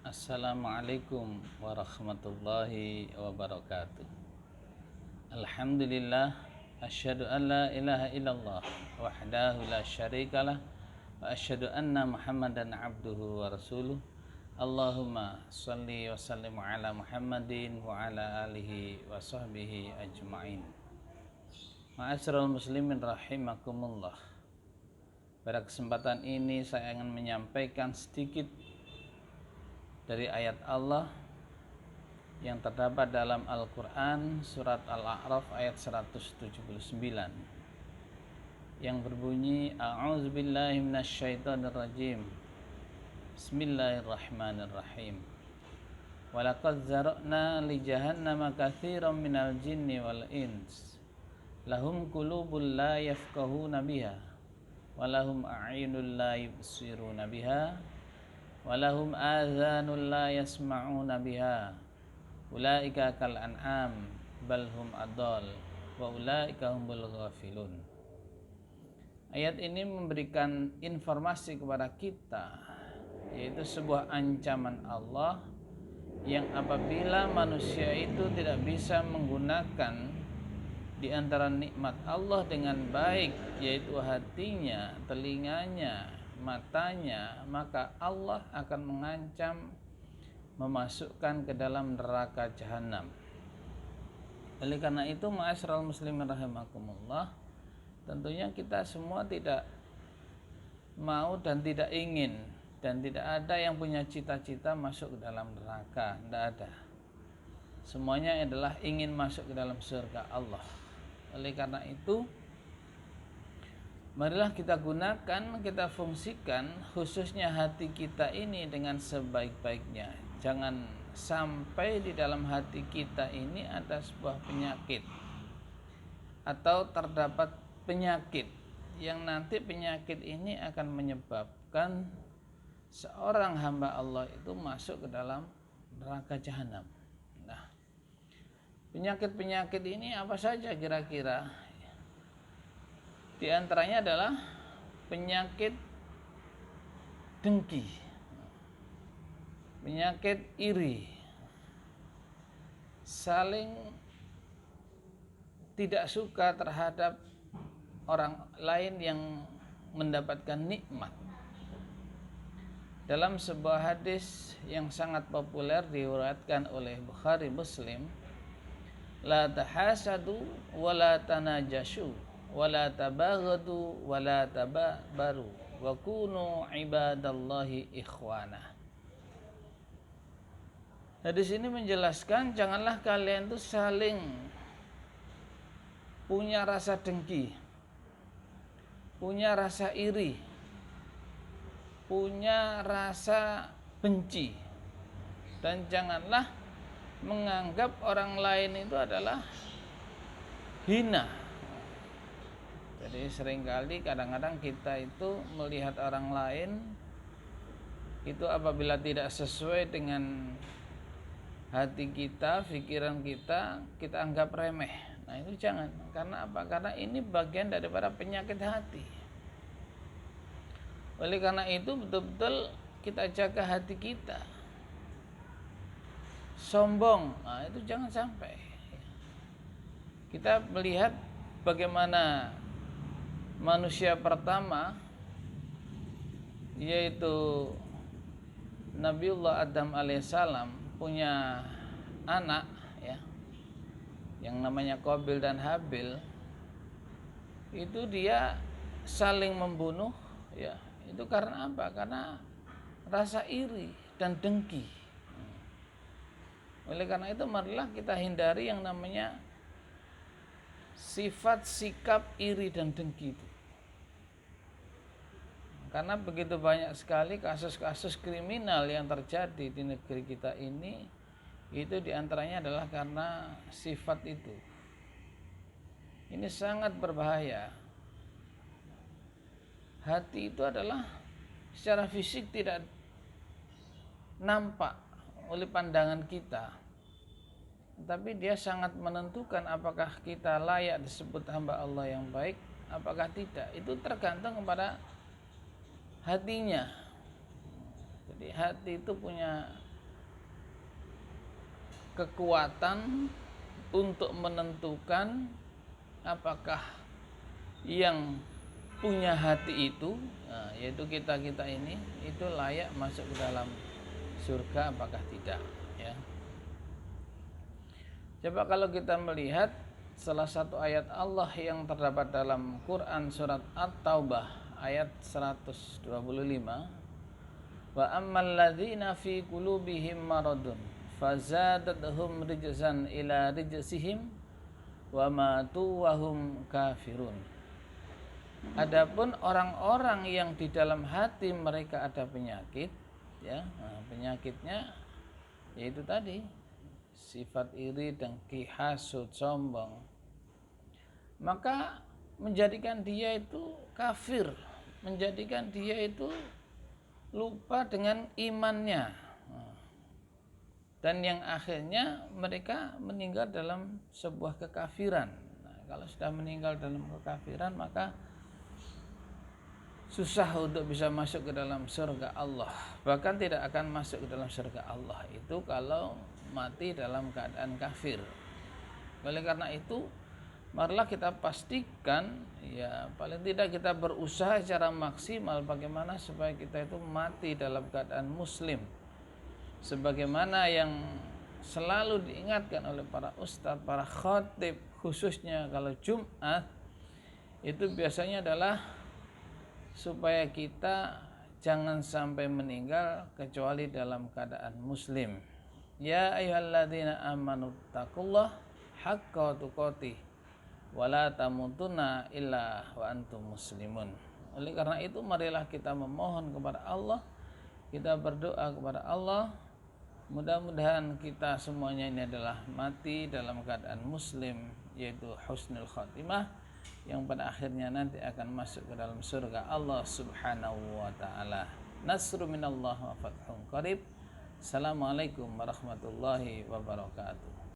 Assalamualaikum warahmatullahi wabarakatuh. Alhamdulillah, asyhadu an la ilaha illallah wahdahu la syarikalah wa asyhadu anna Muhammadan abduhu wa rasuluh. Allahumma shalli wa sallim ala Muhammadin wa ala alihi wa sahbihi ajma'in. Ma'asyiral muslimin rahimakumullah. Pada kesempatan ini saya ingin menyampaikan sedikit dari ayat Allah yang terdapat dalam Al-Quran surat Al-A'raf ayat 179 yang berbunyi A'udzubillahi minasyaitonirrajim. Bismillahirrahmanirrahim. Walaqad zara'na li jahannama katsiran minal jinni wal ins lahum qulubun la yafqahuna biha walahum a'yunun la yubsiruna biha walahum adhanun la yasma'una biha ulaika kal an'am bal hum adall wa ulaika humul ghafilun. Ayat ini memberikan informasi kepada kita, yaitu sebuah ancaman Allah yang apabila manusia itu tidak bisa menggunakan di antara nikmat Allah dengan baik, yaitu hatinya, telinganya, matanya, maka Allah akan mengancam memasukkan ke dalam neraka jahanam. Oleh karena itu, ma'asyiral muslimin rahimakumullah, tentunya kita semua tidak mau dan tidak ingin dan tidak ada yang punya cita-cita masuk ke dalam neraka, tidak ada. Semuanya adalah ingin masuk ke dalam surga Allah. Oleh karena itu, marilah kita gunakan, kita fungsikan khususnya hati kita ini dengan sebaik-baiknya. Jangan sampai di dalam hati kita ini ada sebuah penyakit atau terdapat penyakit yang nanti penyakit ini akan menyebabkan seorang hamba Allah itu masuk ke dalam neraka jahanam. Nah, penyakit-penyakit ini apa saja kira-kira? Di antaranya adalah penyakit dengki, penyakit iri, saling tidak suka terhadap orang lain yang mendapatkan nikmat. Dalam sebuah hadis yang sangat populer diriwayatkan oleh Bukhari Muslim, la tahasadu wa la tanajashu wala tabaghadu wala tababaru wa kunu ibadallahi ikhwana. Hadis ini menjelaskan janganlah kalian itu saling punya rasa dengki, punya rasa iri, punya rasa benci, dan janganlah menganggap orang lain itu adalah hina. Jadi seringkali kadang-kadang kita itu melihat orang lain itu apabila tidak sesuai dengan hati kita, pikiran kita, kita anggap remeh. Nah itu jangan. Karena apa? Karena ini bagian daripada penyakit hati. Oleh karena itu betul-betul kita jaga hati kita. Sombong, nah itu jangan sampai. Kita melihat bagaimana manusia pertama, yaitu Nabiullah Adam alaihissalam, punya anak ya, yang namanya Qabil dan Habil. Itu dia saling membunuh ya. Itu karena apa? Karena rasa iri dan dengki. Oleh karena itu marilah kita hindari yang namanya sifat sikap iri dan dengki itu. Karena begitu banyak sekali kasus-kasus kriminal yang terjadi di negeri kita ini, itu diantaranya adalah karena sifat itu. Ini sangat berbahaya. Hati itu adalah secara fisik tidak nampak oleh pandangan kita, tapi dia sangat menentukan apakah kita layak disebut hamba Allah yang baik, apakah tidak. Itu tergantung kepada hatinya. Jadi hati itu punya kekuatan untuk menentukan apakah yang punya hati itu, yaitu kita ini, itu layak masuk ke dalam surga apakah tidak, ya. Coba kalau kita melihat salah satu ayat Allah yang terdapat dalam Quran surat At-Taubah ayat 125, wa ammal ladzina fi qulubihim maradun fazadathum rijzan ila rijsihim wa matu wa hum kafirun. Adapun orang-orang yang di dalam hati mereka ada penyakit, ya, penyakitnya yaitu tadi sifat iri, dengki, hasud, sombong, maka menjadikan dia itu kafir, menjadikan dia itu lupa dengan imannya, dan yang akhirnya mereka meninggal dalam sebuah kekafiran. Kalau sudah meninggal dalam kekafiran, maka susah untuk bisa masuk ke dalam surga Allah. Bahkan tidak akan masuk ke dalam surga Allah itu kalau mati dalam keadaan kafir. Oleh karena itu, marilah kita pastikan, ya paling tidak kita berusaha secara maksimal bagaimana supaya kita itu mati dalam keadaan muslim. Sebagaimana yang selalu diingatkan oleh para ustadz, para khatib, khususnya kalau Jumat, itu biasanya adalah supaya kita jangan sampai meninggal kecuali dalam keadaan muslim. Ya ayyuhalladzina amanu taqullah haqqa tuqatih wa la tamutunna illa wa antum muslimun. Oleh karena itu, marilah kita memohon kepada Allah, kita berdoa kepada Allah, mudah-mudahan kita semuanya ini adalah mati dalam keadaan muslim, yaitu husnul khatimah, yang pada akhirnya nanti akan masuk ke dalam surga Allah Subhanahu wa taala. Nasru minallah wa fathun qarib. Assalamualaikum warahmatullahi wabarakatuh.